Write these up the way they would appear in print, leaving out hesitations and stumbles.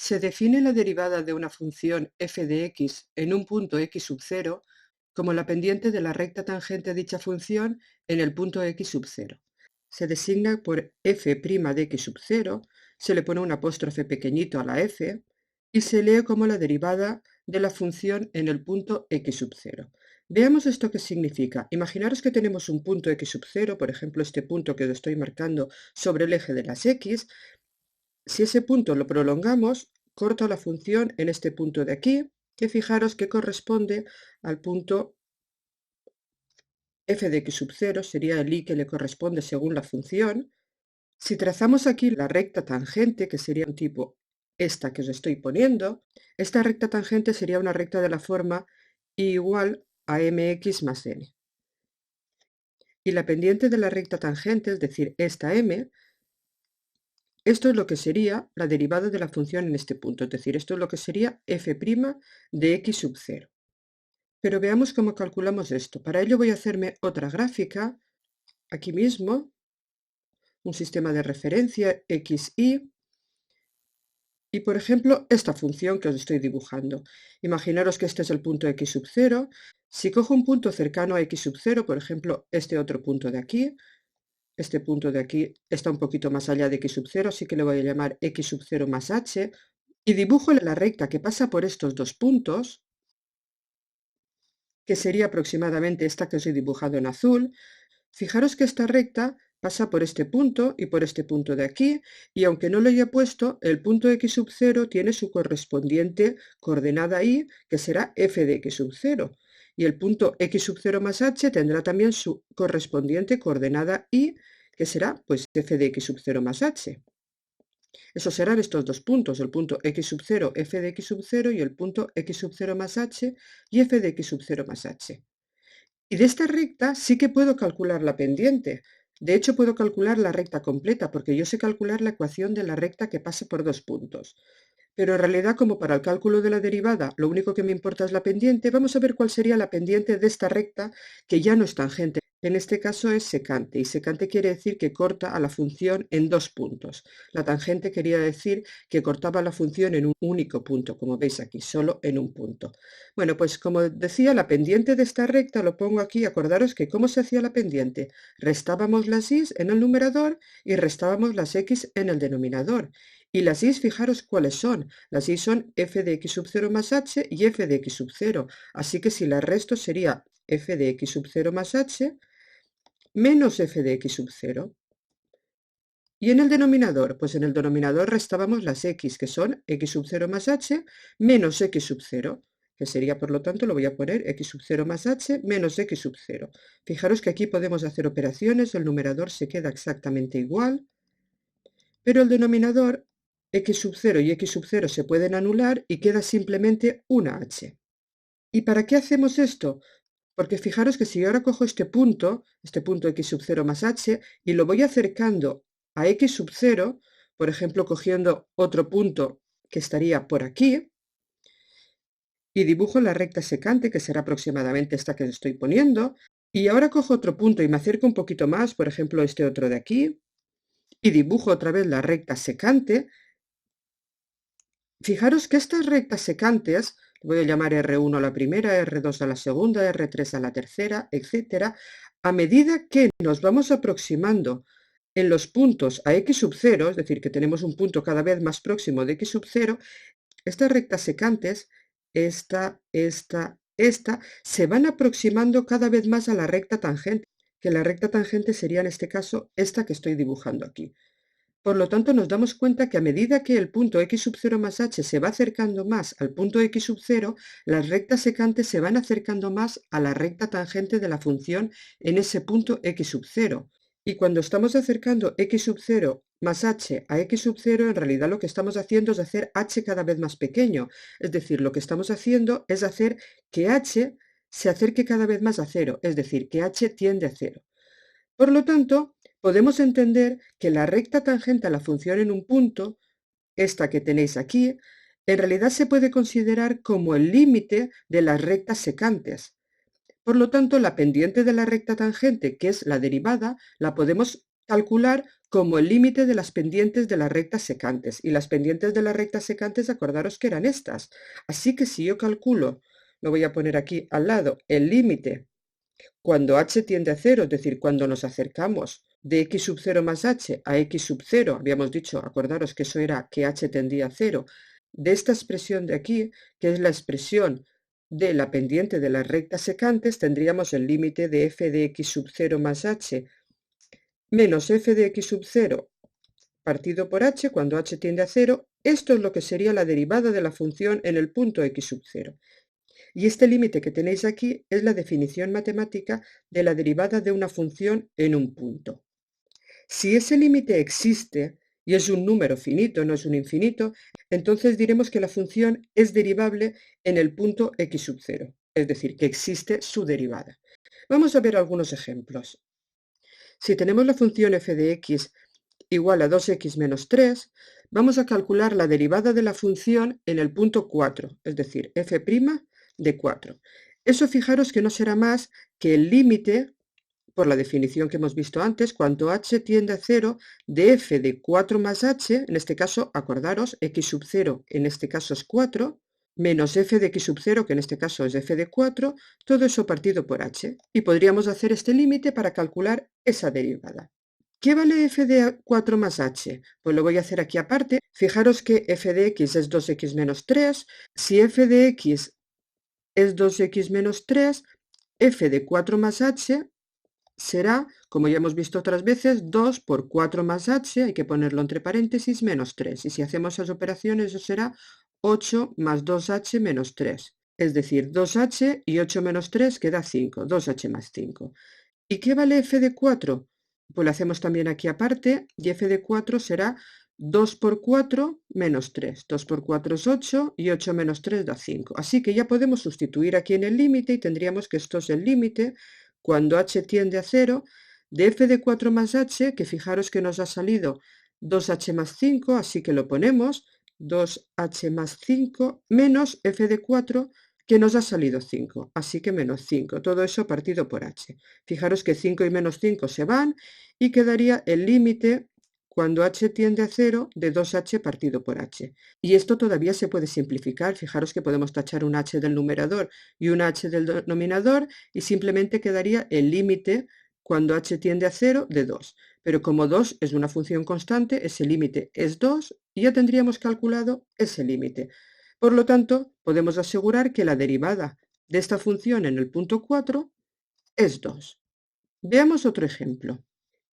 Se define la derivada de una función f de x en un punto x sub 0 como la pendiente de la recta tangente a dicha función en el punto x sub 0. Se designa por f' de x sub 0, se le pone un apóstrofe pequeñito a la f y se lee como la derivada de la función en el punto x sub 0. Veamos esto qué significa. Imaginaros que tenemos un punto x sub 0, por ejemplo este punto que os estoy marcando sobre el eje de las x. Si ese punto lo prolongamos, corto la función en este punto de aquí, que fijaros que corresponde al punto f de x sub 0, sería el y que le corresponde según la función. Si trazamos aquí la recta tangente, que sería un tipo esta que os estoy poniendo, esta recta tangente sería una recta de la forma y igual a mx más n. Y la pendiente de la recta tangente, es decir, esta m, esto es lo que sería la derivada de la función en este punto, es decir, esto es lo que sería f' de x sub 0. Pero veamos cómo calculamos esto. Para ello voy a hacerme otra gráfica, aquí mismo, un sistema de referencia xy, y por ejemplo esta función que os estoy dibujando. Imaginaros que este es el punto x sub 0. Si cojo un punto cercano a x sub 0, por ejemplo este otro punto de aquí, este punto de aquí está un poquito más allá de x sub 0, así que le voy a llamar x sub 0 más h, y dibujo la recta que pasa por estos dos puntos, que sería aproximadamente esta que os he dibujado en azul. Fijaros que esta recta pasa por este punto y por este punto de aquí, y aunque no lo haya puesto, el punto x sub 0 tiene su correspondiente coordenada y, que será f de x sub 0. Y el punto x sub 0 más h tendrá también su correspondiente coordenada y, que será pues f de x sub 0 más h. Esos serán estos dos puntos, el punto x sub 0, f de x sub 0 y el punto x sub 0 más h y f de x sub 0 más h. Y de esta recta sí que puedo calcular la pendiente. De hecho, puedo calcular la recta completa porque yo sé calcular la ecuación de la recta que pasa por dos puntos. Pero en realidad, como para el cálculo de la derivada lo único que me importa es la pendiente, vamos a ver cuál sería la pendiente de esta recta que ya no es tangente. En este caso es secante, y secante quiere decir que corta a la función en dos puntos. La tangente quería decir que cortaba la función en un único punto, como veis aquí, solo en un punto. Bueno, pues como decía, la pendiente de esta recta lo pongo aquí. Acordaros que ¿cómo se hacía la pendiente? Restábamos las y en el numerador y restábamos las x en el denominador. Y las y, fijaros cuáles son. Las y son f de x sub 0 más h y f de x sub 0. Así que si las resto sería f de x sub 0 más h menos f de x sub 0. Y en el denominador, pues en el denominador restábamos las x, que son x sub 0 más h menos x sub 0, que sería, por lo tanto, lo voy a poner x sub 0 más h menos x sub 0. Fijaros que aquí podemos hacer operaciones, el numerador se queda exactamente igual, pero el denominador, x sub 0 y x sub 0 se pueden anular y queda simplemente una h. ¿Y para qué hacemos esto? Porque fijaros que si yo ahora cojo este punto x sub 0 más h, y lo voy acercando a x sub 0, por ejemplo, cogiendo otro punto que estaría por aquí, y dibujo la recta secante, que será aproximadamente esta que estoy poniendo, y ahora cojo otro punto y me acerco un poquito más, por ejemplo, este otro de aquí, y dibujo otra vez la recta secante. Fijaros que estas rectas secantes, voy a llamar R1 a la primera, R2 a la segunda, R3 a la tercera, etc., a medida que nos vamos aproximando en los puntos a x sub 0, es decir, que tenemos un punto cada vez más próximo de x sub 0, estas rectas secantes, esta, se van aproximando cada vez más a la recta tangente, que la recta tangente sería en este caso esta que estoy dibujando aquí. Por lo tanto, nos damos cuenta que a medida que el punto x sub 0 más h se va acercando más al punto x sub 0, las rectas secantes se van acercando más a la recta tangente de la función en ese punto x sub 0. Y cuando estamos acercando x sub 0 más h a x sub 0, en realidad lo que estamos haciendo es hacer h cada vez más pequeño. Es decir, lo que estamos haciendo es hacer que h se acerque cada vez más a 0, es decir, que h tiende a 0. Por lo tanto, podemos entender que la recta tangente a la función en un punto, esta que tenéis aquí, en realidad se puede considerar como el límite de las rectas secantes. Por lo tanto, la pendiente de la recta tangente, que es la derivada, la podemos calcular como el límite de las pendientes de las rectas secantes. Y las pendientes de las rectas secantes, acordaros que eran estas. Así que si yo calculo, lo voy a poner aquí al lado, el límite cuando h tiende a 0, es decir, cuando nos acercamos de x sub 0 más h a x sub 0, habíamos dicho, acordaros que eso era que h tendía a 0, de esta expresión de aquí, que es la expresión de la pendiente de las rectas secantes, tendríamos el límite de f de x sub 0 más h menos f de x sub 0 partido por h cuando h tiende a 0. Esto es lo que sería la derivada de la función en el punto x sub 0. Y este límite que tenéis aquí es la definición matemática de la derivada de una función en un punto. Si ese límite existe y es un número finito, no es un infinito, entonces diremos que la función es derivable en el punto x sub 0, es decir, que existe su derivada. Vamos a ver algunos ejemplos. Si tenemos la función f de x igual a 2x menos 3, vamos a calcular la derivada de la función en el punto 4, es decir, f' de 4. Eso fijaros que no será más que el límite, por la definición que hemos visto antes, cuando h tiende a 0, de f de 4 más h, en este caso, acordaros, x sub 0 en este caso es 4, menos f de x sub 0, que en este caso es f de 4, todo eso partido por h. Y podríamos hacer este límite para calcular esa derivada. ¿Qué vale f de 4 más h? Pues lo voy a hacer aquí aparte. Fijaros que f de x es 2x menos 3. Si f de x es 2x menos 3, f de 4 más h será, como ya hemos visto otras veces, 2 por 4 más h, hay que ponerlo entre paréntesis, menos 3. Y si hacemos esas operaciones, eso será 8 más 2h menos 3. Es decir, 2h y 8 menos 3 queda 5, 2h más 5. ¿Y qué vale f de 4? Pues lo hacemos también aquí aparte, y f de 4 será 2 por 4 menos 3. 2 por 4 es 8 y 8 menos 3 da 5. Así que ya podemos sustituir aquí en el límite y tendríamos que esto es el límite cuando h tiende a 0 de f de 4 más h, que fijaros que nos ha salido 2h más 5, así que lo ponemos, 2h más 5 menos f de 4, que nos ha salido 5, así que menos 5, todo eso partido por h. Fijaros que 5 y menos 5 se van y quedaría el límite cuando h tiende a 0 de 2h partido por h. Y esto todavía se puede simplificar, fijaros que podemos tachar un h del numerador y un h del denominador y simplemente quedaría el límite cuando h tiende a 0 de 2. Pero como 2 es una función constante, ese límite es 2 y ya tendríamos calculado ese límite. Por lo tanto, podemos asegurar que la derivada de esta función en el punto 4 es 2. Veamos otro ejemplo.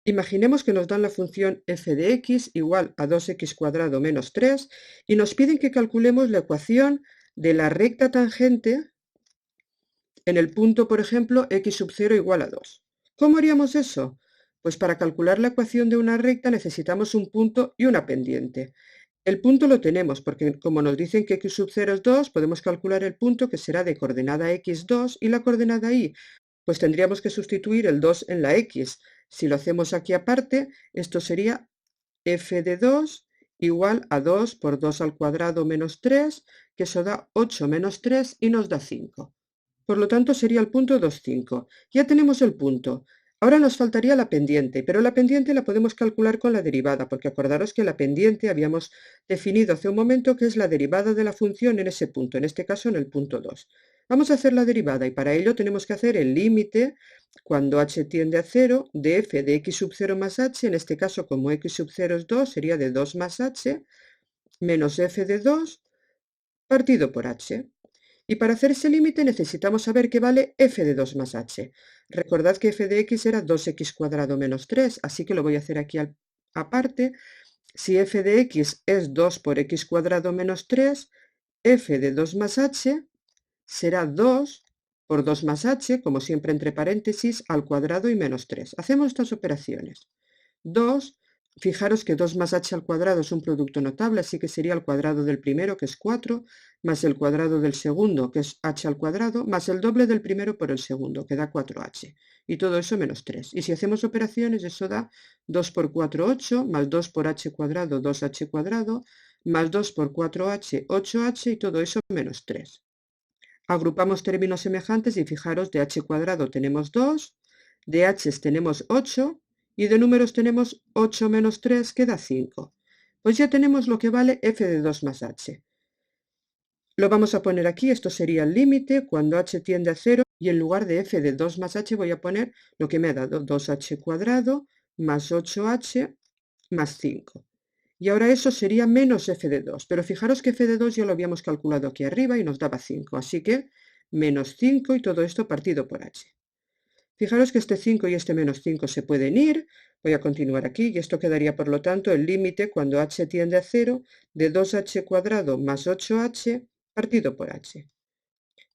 Imaginemos que nos dan la función f de x igual a 2x cuadrado menos 3 y nos piden que calculemos la ecuación de la recta tangente en el punto, por ejemplo, x sub 0 igual a 2. ¿Cómo haríamos eso? Pues para calcular la ecuación de una recta necesitamos un punto y una pendiente. El punto lo tenemos porque como nos dicen que x sub 0 es 2, podemos calcular el punto que será de coordenada x2 y la coordenada y. Pues tendríamos que sustituir el 2 en la x. Si lo hacemos aquí aparte, esto sería f de 2 igual a 2 por 2 al cuadrado menos 3, que eso da 8 menos 3 y nos da 5. Por lo tanto sería el punto 2, 5. Ya tenemos el punto. Ahora nos faltaría la pendiente, pero la pendiente la podemos calcular con la derivada, porque acordaros que la pendiente habíamos definido hace un momento que es la derivada de la función en ese punto, en este caso en el punto 2. Vamos a hacer la derivada y para ello tenemos que hacer el límite cuando h tiende a 0 de f de x sub 0 más h, en este caso como x sub 0 es 2 sería de 2 más h menos f de 2 partido por h. Y para hacer ese límite necesitamos saber qué vale f de 2 más h. Recordad que f de x era 2x cuadrado menos 3, así que lo voy a hacer aquí aparte. Si f de x es 2 por x cuadrado menos 3, f de 2 más h será 2 por 2 más h, como siempre entre paréntesis, al cuadrado y menos 3. Hacemos estas operaciones. 2, fijaros que 2 más h al cuadrado es un producto notable, así que sería el cuadrado del primero, que es 4, más el cuadrado del segundo, que es h al cuadrado, más el doble del primero por el segundo, que da 4h. Y todo eso menos 3. Y si hacemos operaciones, eso da 2 por 4, 8, más 2 por h cuadrado, 2h cuadrado, más 2 por 4h, 8h, y todo eso menos 3. Agrupamos términos semejantes y fijaros, de h cuadrado tenemos 2, de h tenemos 8, y de números tenemos 8 menos 3, queda 5. Pues ya tenemos lo que vale f de 2 más h. Lo vamos a poner aquí, esto sería el límite cuando h tiende a 0 y en lugar de f de 2 más h voy a poner lo que me ha dado, 2h cuadrado más 8h más 5. Y ahora eso sería menos f de 2, pero fijaros que f de 2 ya lo habíamos calculado aquí arriba y nos daba 5, así que menos 5 y todo esto partido por h. Fijaros que este 5 y este menos 5 se pueden ir, voy a continuar aquí y esto quedaría por lo tanto el límite cuando h tiende a 0 de 2h cuadrado más 8h partido por h.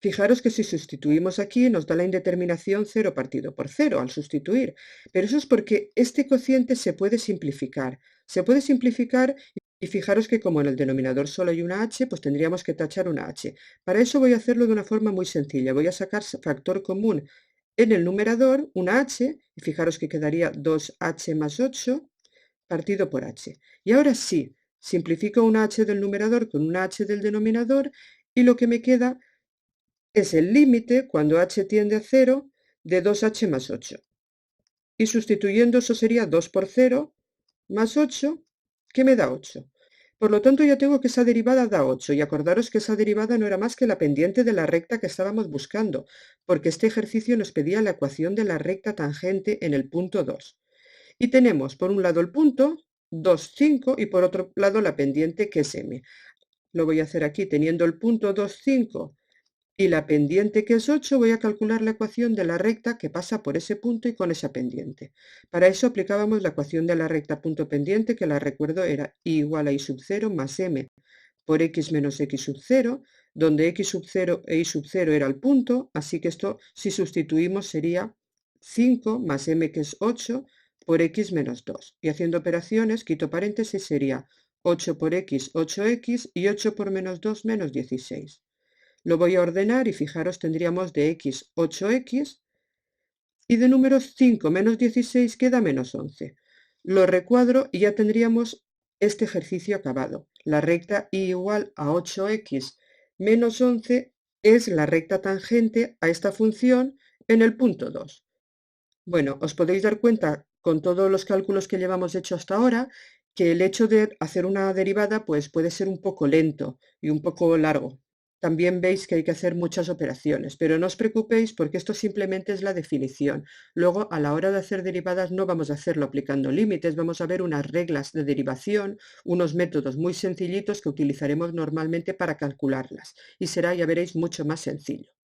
Fijaros que si sustituimos aquí nos da la indeterminación 0 partido por 0 al sustituir, pero eso es porque este cociente se puede simplificar. Se puede simplificar y fijaros que como en el denominador solo hay una h, pues tendríamos que tachar una h. Para eso voy a hacerlo de una forma muy sencilla. Voy a sacar factor común en el numerador, una h, y fijaros que quedaría 2h más 8 partido por h. Y ahora sí, simplifico una h del numerador con una h del denominador y lo que me queda es el límite cuando h tiende a 0 de 2h más 8. Y sustituyendo eso sería 2 por 0 más 8, que me da 8. Por lo tanto ya tengo que esa derivada da 8 y acordaros que esa derivada no era más que la pendiente de la recta que estábamos buscando, porque este ejercicio nos pedía la ecuación de la recta tangente en el punto 2. Y tenemos por un lado el punto, 2, 5, y por otro lado la pendiente que es m. Lo voy a hacer aquí teniendo el punto 2, 5 y la pendiente que es 8, voy a calcular la ecuación de la recta que pasa por ese punto y con esa pendiente. Para eso aplicábamos la ecuación de la recta punto pendiente, que la recuerdo era i igual a i sub 0 más m por x menos x sub 0, donde x sub 0 e y sub 0 era el punto, así que esto si sustituimos sería 5 más m que es 8 por x menos 2. Y haciendo operaciones, quito paréntesis, sería 8 por x, 8x y 8 por menos 2 menos 16. Lo voy a ordenar y fijaros tendríamos de x 8x y de números 5 menos 16 queda menos 11. Lo recuadro y ya tendríamos este ejercicio acabado. La recta y igual a 8x menos 11 es la recta tangente a esta función en el punto 2. Bueno, os podéis dar cuenta con todos los cálculos que llevamos hecho hasta ahora que el hecho de hacer una derivada pues puede ser un poco lento y un poco largo. También veis que hay que hacer muchas operaciones, pero no os preocupéis porque esto simplemente es la definición. Luego, a la hora de hacer derivadas no vamos a hacerlo aplicando límites, vamos a ver unas reglas de derivación, unos métodos muy sencillitos que utilizaremos normalmente para calcularlas y será, ya veréis, mucho más sencillo.